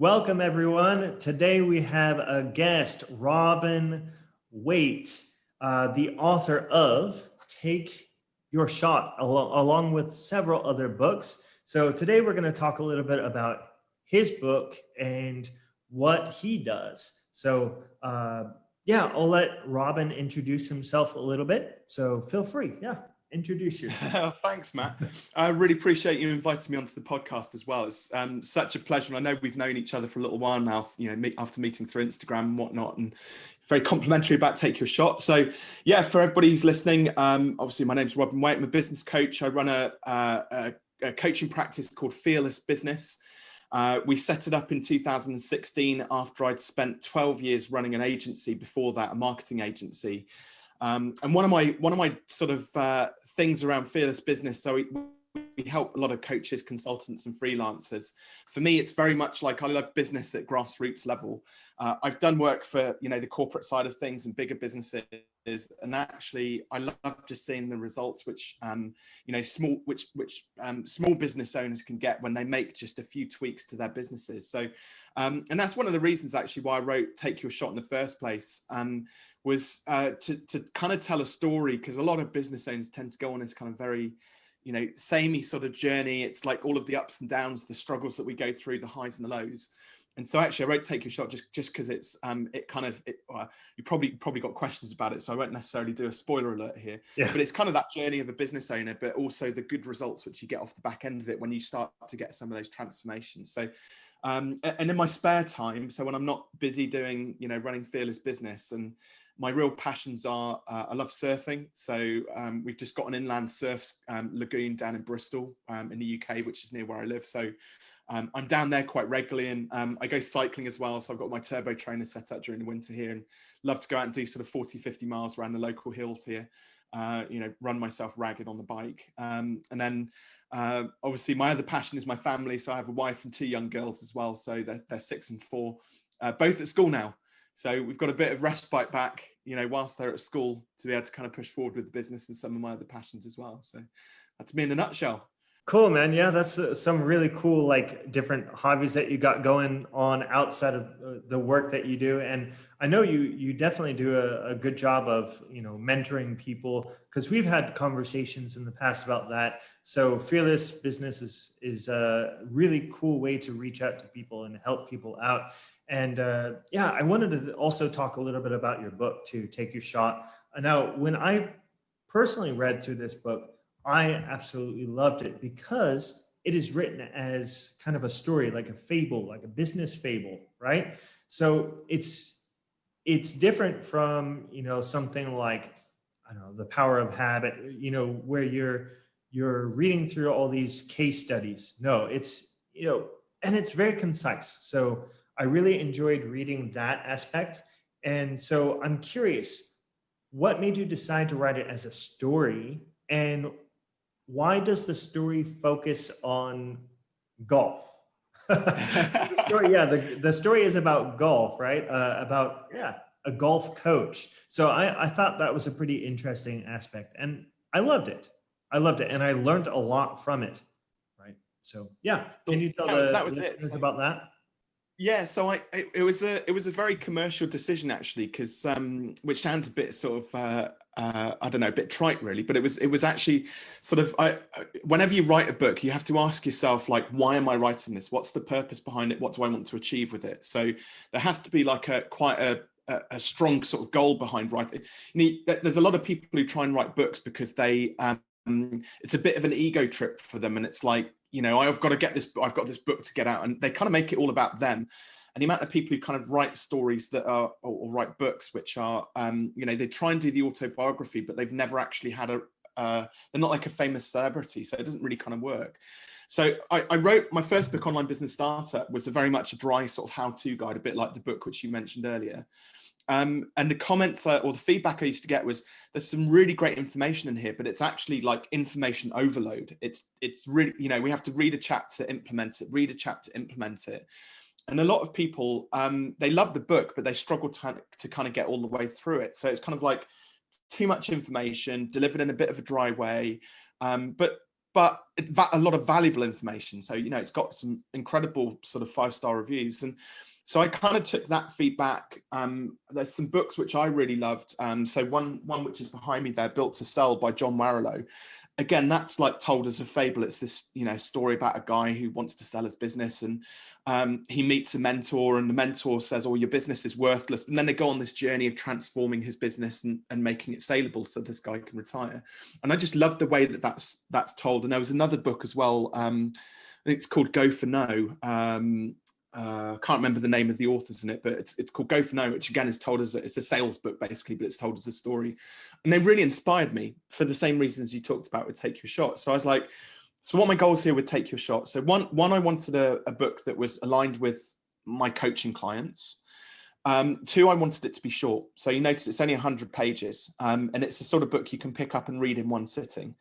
Welcome, everyone. Today we have a guest, Robin Waite, the author of Take Your Shot, along with several other books. So today we're going to talk a little bit about his book and what he does. So I'll let Robin introduce himself a little bit. So feel free. Yeah, introduce yourself. Thanks, Matt. I really appreciate you inviting me onto the podcast as well. It's such a pleasure. I know we've known each other for a little while now, after meeting through Instagram and whatnot, and very complimentary about Take Your Shot. So yeah, for everybody who's listening, obviously my name's Robin Waite. I'm a business coach. I run a coaching practice called Fearless Business. We set it up in 2016 after I'd spent 12 years running an agency before that, a marketing agency. And one of my sort of things around Fearless Business, so we help a lot of coaches, consultants and freelancers. For me, it's very much like I love business at grassroots level. I've done work for, the corporate side of things and bigger businesses. And actually, I love just seeing the results which small business owners can get when they make just a few tweaks to their businesses. So, and that's one of the reasons actually why I wrote Take Your Shot in the first place, was to kind of tell a story, because a lot of business owners tend to go on this kind of very, samey sort of journey. It's like all of the ups and downs, the struggles that we go through, the highs and the lows. And so actually I wrote Take Your Shot just because it's you probably got questions about it, so I won't necessarily do a spoiler alert here. Yeah. But it's kind of that journey of a business owner, but also the good results which you get off the back end of it when you start to get some of those transformations. So and in my spare time, so when I'm not busy doing, running Fearless Business, and my real passions are, I love surfing. So we've just got an inland surf lagoon down in Bristol in the UK, which is near where I live. So I'm down there quite regularly, and I go cycling as well. So I've got my turbo trainer set up during the winter here, and love to go out and do sort of 40, 50 miles around the local hills here, run myself ragged on the bike. And then obviously my other passion is my family. So I have a wife and two young girls as well. So they're 6 and 4, both at school now. So we've got a bit of respite back, whilst they're at school, to be able to kind of push forward with the business and some of my other passions as well. So that's me in a nutshell. Cool, man. Yeah, that's some really cool, like, different hobbies that you got going on outside of the work that you do. And I know you definitely do a good job of, mentoring people, because we've had conversations in the past about that. So Fearless Business is a really cool way to reach out to people and help people out. And I wanted to also talk a little bit about your book too, Take Your Shot. Now, when I personally read through this book, I absolutely loved it because it is written as kind of a story, like a fable, like a business fable, right? So it's different from, something like, I don't know, The Power of Habit, where you're reading through all these case studies. No, it's, and it's very concise. So I really enjoyed reading that aspect. And so I'm curious, what made you decide to write it as a story? And why does the story focus on golf? The story is about golf, right? About a golf coach. So I thought that was a pretty interesting aspect, and I loved it. And I learned a lot from it, right? So can you tell the listeners about that? Yeah, so it was a very commercial decision actually, because which sounds a bit sort of I don't know, a bit trite really, but it was actually sort of, whenever you write a book, you have to ask yourself, like, why am I writing this? What's the purpose behind it? What do I want to achieve with it? So there has to be like quite a strong sort of goal behind writing. There's a lot of people who try and write books because they it's a bit of an ego trip for them, and it's like, I've got this book to get out, and they kind of make it all about them. And the amount of people who kind of write stories that are, or write books, which are, they try and do the autobiography, but they've never actually had they're not like a famous celebrity. So it doesn't really kind of work. So I wrote my first book, Online Business Starter, was very much a dry sort of how-to guide, a bit like the book which you mentioned earlier. And the comments or the feedback I used to get was, there's some really great information in here, but it's actually like information overload. It's really, we have to read a chapter, implement it. And a lot of people, they love the book, but they struggle to kind of get all the way through it. So it's kind of like too much information delivered in a bit of a dry way. But but a lot of valuable information. So, you know, it's got some incredible sort of 5-star reviews. And so I kind of took that feedback. There's some books which I really loved. So one which is behind me there, Built to Sell by John Warrillow. Again, that's like told as a fable. It's this, you know, story about a guy who wants to sell his business, and he meets a mentor, and the mentor says, "Oh, your business is worthless." And then they go on this journey of transforming his business and making it saleable so this guy can retire. And I just love the way that that's told. And there was another book as well. I think it's called Go for No. I can't remember the name of the authors in it, but it's called Go for No, which again is told as it's a sales book basically, but it's told as a story. And they really inspired me for the same reasons you talked about with Take Your Shot. So I was like, so what are my goals here with Take Your Shot? So one, I wanted a book that was aligned with my coaching clients. 2, I wanted it to be short. So you notice it's only 100 pages, and it's the sort of book you can pick up and read in one sitting.